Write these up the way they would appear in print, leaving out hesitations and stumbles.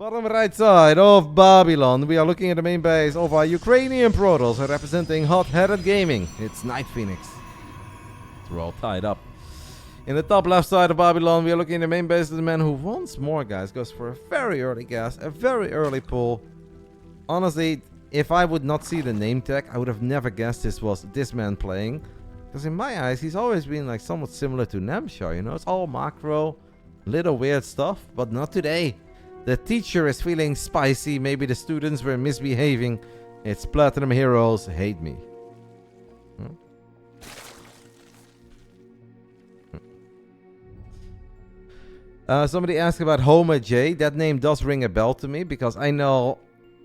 Bottom right side of Babylon, we are looking at the main base of our Ukrainian Protoss representing hot-headed gaming. It's NightPhoenix. We're all tied up. In the top left side of Babylon, we are looking at the main base of the man who once more, guys, goes for a very early gas, a very early pull. Honestly, if I would not see the name tag, I would have never guessed this was this man playing. Because in my eyes, he's always been like somewhat similar to Nemshar, you know? It's all macro, little weird stuff, but not today. The teacher is feeling spicy, maybe the students were misbehaving. It's Platinum Heroes, Hate Me. Somebody asked about Homer J. That name does ring a bell to me because I know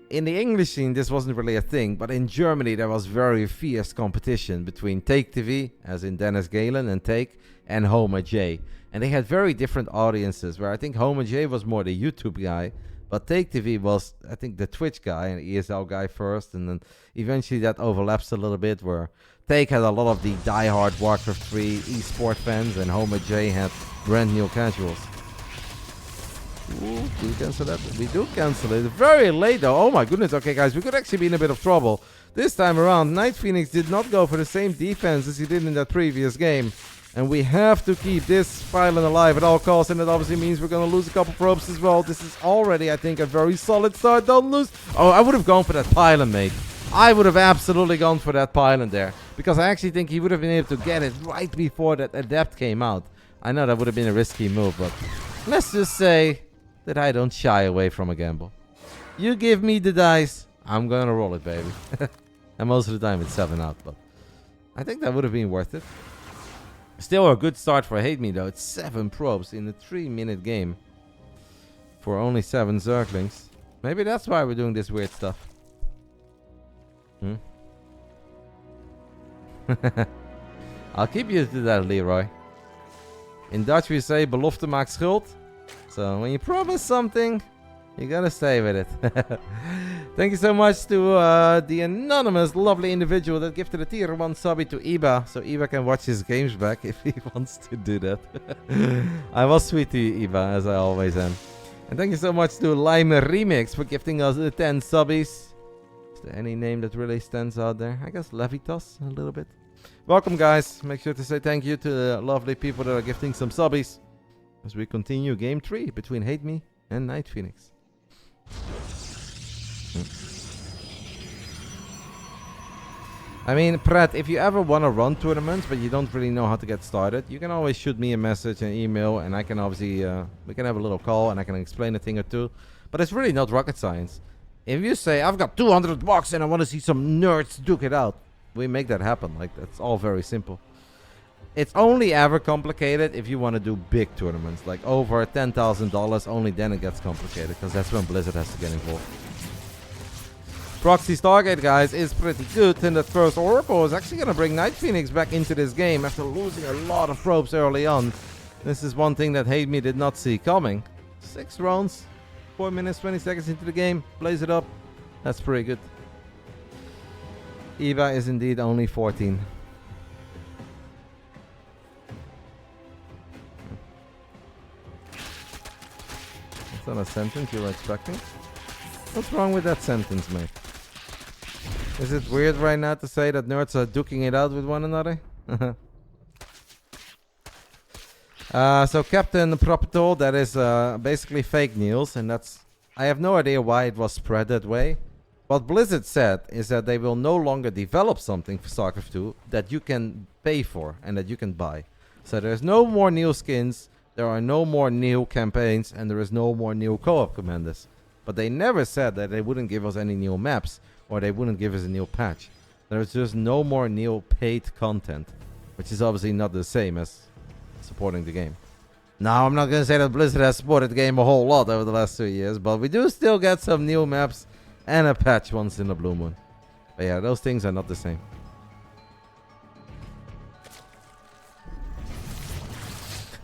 in the English scene this wasn't really a thing, but in Germany there was very fierce competition between Take TV, as in Dennis Galen and Take, and Homer J. And they had very different audiences, where I think Homer J was more the YouTube guy, but Take TV was, I think, the Twitch guy and ESL guy first, and then eventually that overlaps a little bit, where Take had a lot of the diehard Warcraft 3 esport fans, and Homer J had brand new casuals. Ooh, do we cancel that? We do cancel it. Very late though. Oh my goodness. Okay, guys, we could actually be in a bit of trouble. This time around, NightPhoenix did not go for the same defense as he did in that previous game. And we have to keep this pylon alive at all costs. And that obviously means we're going to lose a couple probes as well. This is already, I think, a very solid start. Don't lose. Oh, I would have gone for that pylon, mate. I would have absolutely gone for that pylon there. Because I actually think he would have been able to get it right before that Adept came out. I know that would have been a risky move, but let's just say that I don't shy away from a gamble. You give me the dice, I'm gonna roll it, baby. And most of the time it's 7 out, but I think that would have been worth it. Still a good start for Hate Me though. It's 7 probes in a 3-minute game for only 7 Zerglings. Maybe that's why we're doing this weird stuff. I'll keep you to that, Leroy. In Dutch we say belofte maakt schuld. So when you promise something, you gotta stay with it. Thank you so much to the anonymous lovely individual that gifted a tier 1 subby to Iba, so Iba can watch his games back if he wants to do that. I was sweet to you, Iba, as I always am. And thank you so much to Lime Remix for gifting us 10 subbies. Is there any name that really stands out there? I guess Levitas, a little bit. Welcome, guys. Make sure to say thank you to the lovely people that are gifting some subbies as we continue game 3 between Hate Me and NightPhoenix. I mean, Pratt, if you ever want to run tournaments but you don't really know how to get started, you can always shoot me a message, an email, and I can obviously, we can have a little call and I can explain a thing or two. But it's really not rocket science. If you say, I've got 200 bucks and I want to see some nerds duke it out, we make that happen. Like, that's all very simple. It's only ever complicated if you want to do big tournaments, like over $10,000, only then it gets complicated, because that's when Blizzard has to get involved. Proxy Stargate, guys, is pretty good, and that first Oracle is actually going to bring NightPhoenix back into this game after losing a lot of probes early on. This is one thing that Hate Me did not see coming. 6 rounds, 4 minutes, 20 seconds into the game, blaze it up. That's pretty good. Eva is indeed only 14. Not a sentence you were expecting? What's wrong with that sentence, mate? Is it weird right now to say that nerds are duking it out with one another? So Captain Propitol, that is basically fake news, and that's... I have no idea why it was spread that way. What Blizzard said is that they will no longer develop something for StarCraft 2 that you can pay for and that you can buy. So there's no more new skins. There are no more new campaigns, and there is no more new co-op commanders. But they never said that they wouldn't give us any new maps, or they wouldn't give us a new patch. There's just no more new paid content, which is obviously not the same as supporting the game. Now, I'm not going to say that Blizzard has supported the game a whole lot over the last 2 years, but we do still get some new maps and a patch once in a blue moon. But yeah, those things are not the same.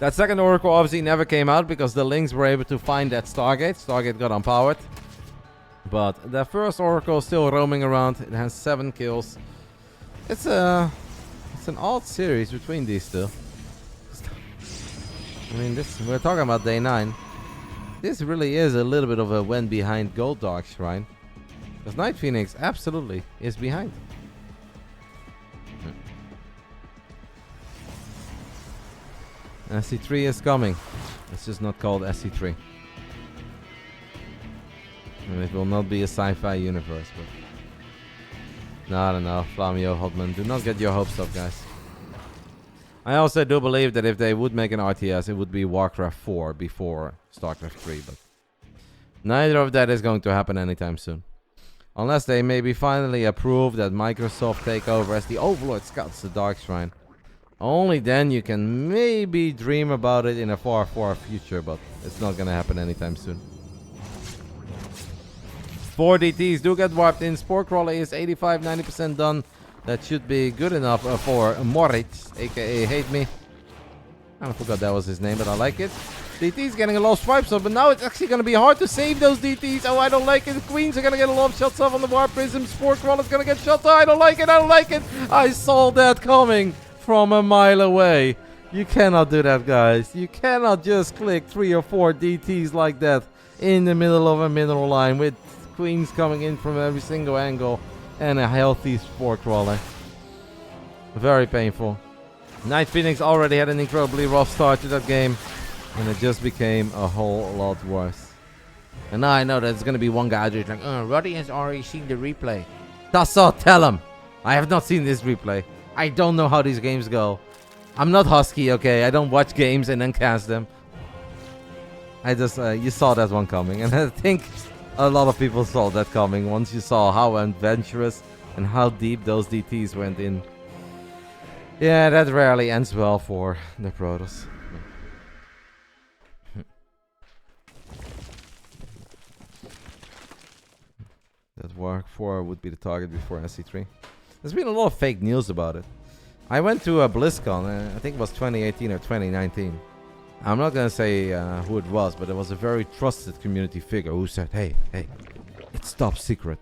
That second Oracle obviously never came out because the Lynx were able to find that Stargate. Stargate got unpowered. But the first Oracle is still roaming around. It has 7 kills. It's an odd series between these two. I mean, we're talking about day 9. this really is a little bit of a when behind Gold Dark Shrine. Because NightPhoenix absolutely is behind. SC3 is coming. It's just not called SC3. And it will not be a sci-fi universe, but... No, no, Flamio Hotman, do not get your hopes up, guys. I also do believe that if they would make an RTS, it would be Warcraft 4 before StarCraft 3, but... Neither of that is going to happen anytime soon. Unless they maybe finally approve that Microsoft take over as the Overlord Scouts the Dark Shrine. Only then you can maybe dream about it in a far, far future, but it's not gonna happen anytime soon. 4 DTs do get warped in. Spore Crawler is 85-90% done. That should be good enough for Moritz, aka HateMe. I forgot that was his name, but I like it. DT's getting a lot of swipes up, but now it's actually gonna be hard to save those DTs. Oh, I don't like it. The Queens are gonna get a lot of shots off on the Warp Prism. Spore Crawler's gonna get shots. Oh, I don't like it. I don't like it. I saw that coming from a mile away. You cannot do that, guys. You cannot just click 3 or 4 DTs like that in the middle of a mineral line with Queens coming in from every single angle and a healthy Spore Crawler. Very painful. NightPhoenix already had an incredibly rough start to that game, and it just became a whole lot worse. And now I know there's gonna be one guy out there like, Roddy has already seen the replay. That's all. Tell him I have not seen this replay. I don't know how these games go. I'm not Husky, okay? I don't watch games and then cast them. I just, you saw that one coming. And I think a lot of people saw that coming once you saw how adventurous and how deep those DTs went in. Yeah, that rarely ends well for the Protoss. That Warc 4 would be the target before SC3. There's been a lot of fake news about it. I went to a BlizzCon, I think it was 2018 or 2019. I'm not gonna say who it was, but it was a very trusted community figure who said, hey, it's top secret,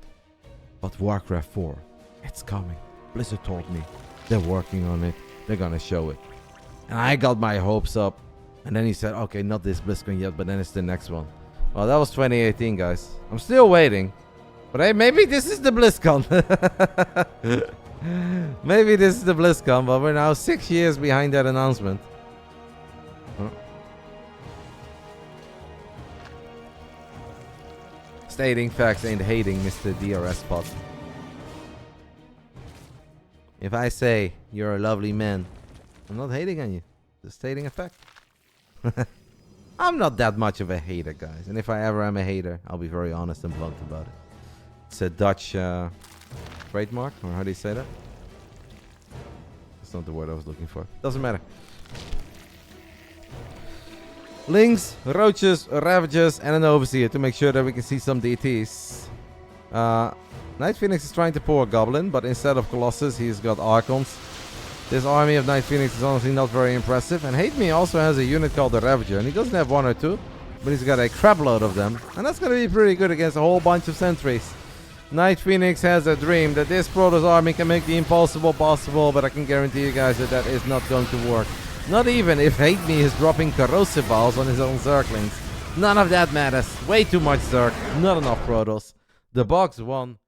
but Warcraft 4, it's coming. Blizzard told me, they're working on it, they're gonna show it. And I got my hopes up, and then he said, okay, not this BlizzCon yet, but then it's the next one. Well, that was 2018, guys. I'm still waiting. But hey, maybe this is the BlizzCon. Maybe this is the BlizzCon, but we're now 6 years behind that announcement. Stating facts ain't hating, Mr. DRS Spot. If I say you're a lovely man, I'm not hating on you. Just stating a fact. I'm not that much of a hater, guys. And if I ever am a hater, I'll be very honest and blunt about it. It's a Dutch trademark, or how do you say that? That's not the word I was looking for. Doesn't matter. Lynx, Roaches, Ravagers, and an Overseer to make sure that we can see some DTs. NightPhoenix is trying to pull a Goblin, but instead of Colossus, he's got Archons. This army of NightPhoenix is honestly not very impressive. And HateMe also has a unit called the Ravager, and he doesn't have 1 or 2, but he's got a crap load of them. And that's going to be pretty good against a whole bunch of sentries. NightPhoenix has a dream that this Protoss army can make the impossible possible, but I can guarantee you guys that that is not going to work. Not even if HateMe is dropping corrosive balls on his own Zerglings. None of that matters. Way too much Zerg. Not enough Protoss. The box won.